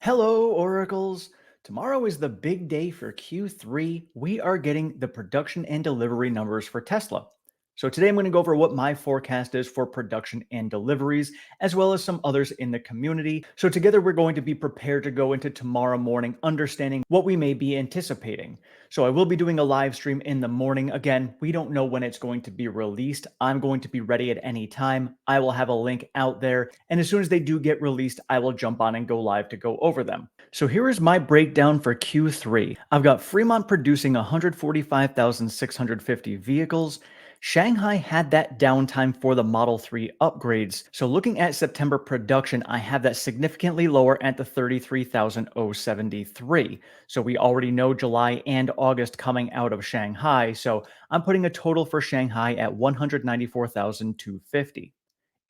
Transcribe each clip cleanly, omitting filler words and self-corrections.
Hello, Oracles. Tomorrow is the big day for Q3. We are getting the production and delivery numbers for Tesla. So, today I'm going to go over what my forecast is for production and deliveries, as well as some others in the community. So, together we're going to be prepared to go into tomorrow morning, understanding what we may be anticipating. So, I will be doing a live stream in the morning. Again, we don't know when it's going to be released. I'm going to be ready at any time. I will have a link out there. And as soon as they do get released, I will jump on and go live to go over them. So here is my breakdown for Q3. I've got Fremont producing 145,650 vehicles. Shanghai had that downtime for the Model 3 upgrades. So looking at September production, I have that significantly lower at the 33,073. So we already know July and August coming out of Shanghai. So I'm putting a total for Shanghai at 194,250.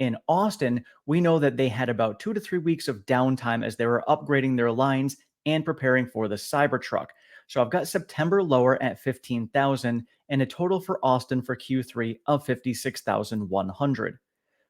In Austin, we know that they had about 2 to 3 weeks of downtime as they were upgrading their lines and preparing for the Cybertruck. So I've got September lower at 15,000 and a total for Austin for Q3 of 56,100.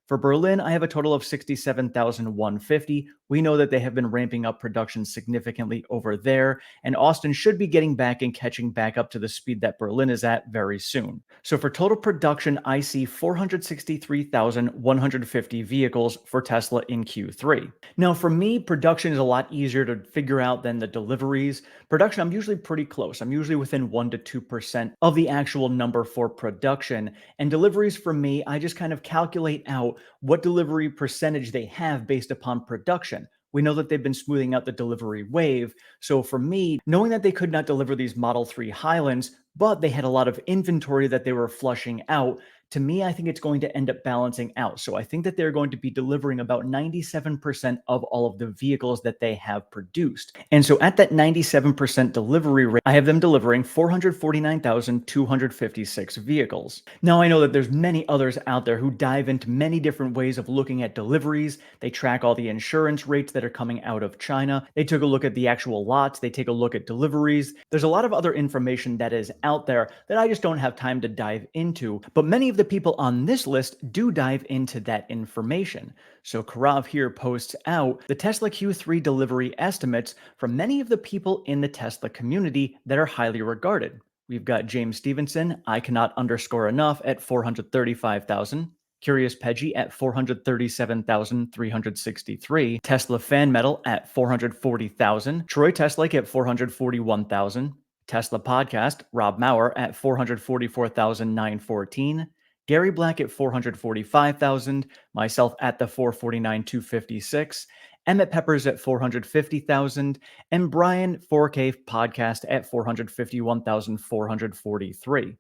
For Berlin, I have a total of 67,150. We know that they have been ramping up production significantly over there, and Austin should be getting back and catching back up to the speed that Berlin is at very soon. So for total production, I see 463,150 vehicles for Tesla in Q3. Now, for me, production is a lot easier to figure out than the deliveries. Production, I'm usually pretty close. I'm usually within 1 to 2% of the actual number for production. And deliveries for me, I just kind of calculate out what delivery percentage they have based upon production. We know that they've been smoothing out the delivery wave. So for me, knowing that they could not deliver these Model 3 Highlands, but they had a lot of inventory that they were flushing out, to me, I think it's going to end up balancing out. So I think that they're going to be delivering about 97% of all of the vehicles that they have produced. And so at that 97% delivery rate, I have them delivering 449,256 vehicles. Now I know that there's many others out there who dive into many different ways of looking at deliveries. They track all the insurance rates that are coming out of China. They took a look at the actual lots. They take a look at deliveries. There's a lot of other information that is out there that I just don't have time to dive into. But many of the people on this list do dive into that information. So Karav here posts out the Tesla Q3 delivery estimates from many of the people in the Tesla community that are highly regarded. We've got James Stevenson, I cannot underscore enough, at 435,000. Curious Peggy at 437,363. Tesla Fan Metal at 440,000. Troy Teslake at 441,000. Tesla Podcast, Rob Maurer at 444,914. Gary Black at 445,000, myself at the 449,256, Emmett Peppers at 450,000, and Brian 4K Podcast at 451,443.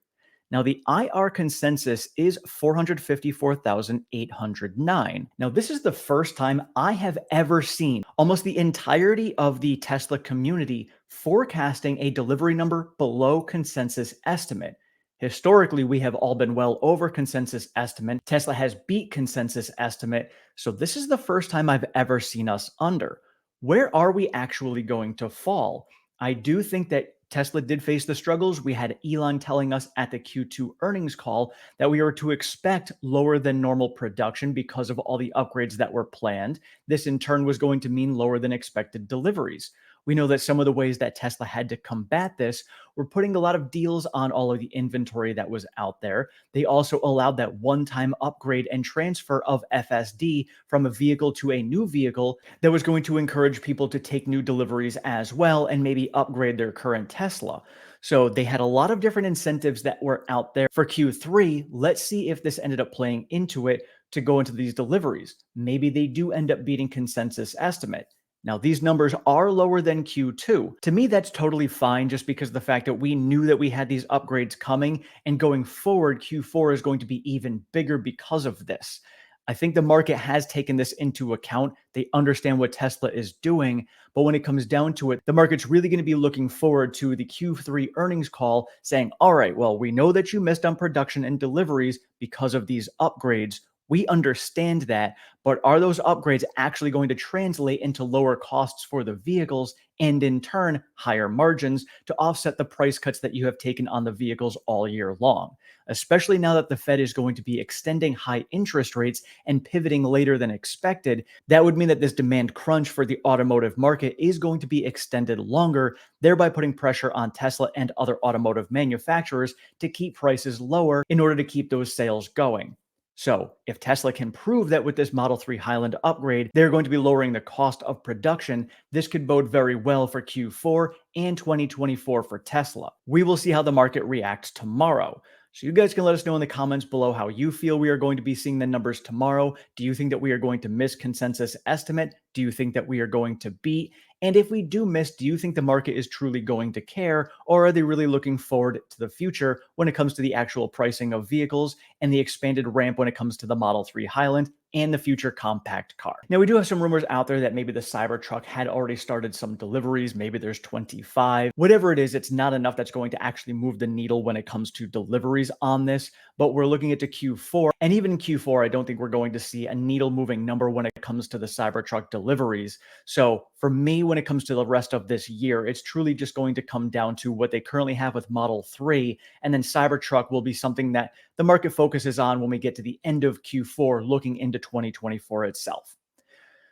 Now, the IR consensus is 454,809. Now, this is the first time I have ever seen almost the entirety of the Tesla community forecasting a delivery number below consensus estimate. Historically, we have all been well over consensus estimate. Tesla has beat consensus estimate. So this is the first time I've ever seen us under. Where are we actually going to fall? I do think that Tesla did face the struggles. We had Elon telling us at the Q2 earnings call that we were to expect lower than normal production because of all the upgrades that were planned. This in turn was going to mean lower than expected deliveries. We know that some of the ways that Tesla had to combat this were putting a lot of deals on all of the inventory that was out there. They also allowed that one-time upgrade and transfer of FSD from a vehicle to a new vehicle that was going to encourage people to take new deliveries as well and maybe upgrade their current Tesla. So they had a lot of different incentives that were out there for Q3. Let's see if this ended up playing into it to go into these deliveries. Maybe they do end up beating consensus estimate. Now, these numbers are lower than Q2. To me, that's totally fine just because of the fact that we knew that we had these upgrades coming, and going forward, Q4 is going to be even bigger because of this. I think the market has taken this into account. They understand what Tesla is doing, but when it comes down to it, the market's really going to be looking forward to the Q3 earnings call saying, all right, well, we know that you missed on production and deliveries because of these upgrades. We understand that, but are those upgrades actually going to translate into lower costs for the vehicles and in turn higher margins to offset the price cuts that you have taken on the vehicles all year long? Especially now that the Fed is going to be extending high interest rates and pivoting later than expected, that would mean that this demand crunch for the automotive market is going to be extended longer, thereby putting pressure on Tesla and other automotive manufacturers to keep prices lower in order to keep those sales going. So, if Tesla can prove that with this Model 3 Highland upgrade, they're going to be lowering the cost of production, this could bode very well for Q4 and 2024 for Tesla. We will see how the market reacts tomorrow. So you guys can let us know in the comments below how you feel we are going to be seeing the numbers tomorrow. Do you think that we are going to miss consensus estimate? Do you think that we are going to beat? And if we do miss, do you think the market is truly going to care, or are they really looking forward to the future when it comes to the actual pricing of vehicles and the expanded ramp when it comes to the Model 3 Highland and the future compact car? Now, we do have some rumors out there that maybe the Cybertruck had already started some deliveries. Maybe there's 25. Whatever it is, it's not enough that's going to actually move the needle when it comes to deliveries on this. But we're looking into Q4. And even in Q4, I don't think we're going to see a needle moving number when it comes to the Cybertruck deliveries. So for me, when it comes to the rest of this year, it's truly just going to come down to what they currently have with Model 3. And then Cybertruck will be something that the market focuses on when we get to the end of Q4, looking into 2024 itself.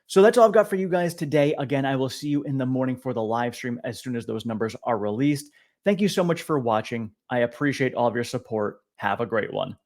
So that's all I've got for you guys today. Again, I will see you in the morning for the live stream as soon as those numbers are released. Thank you so much for watching. I appreciate all of your support. Have a great one.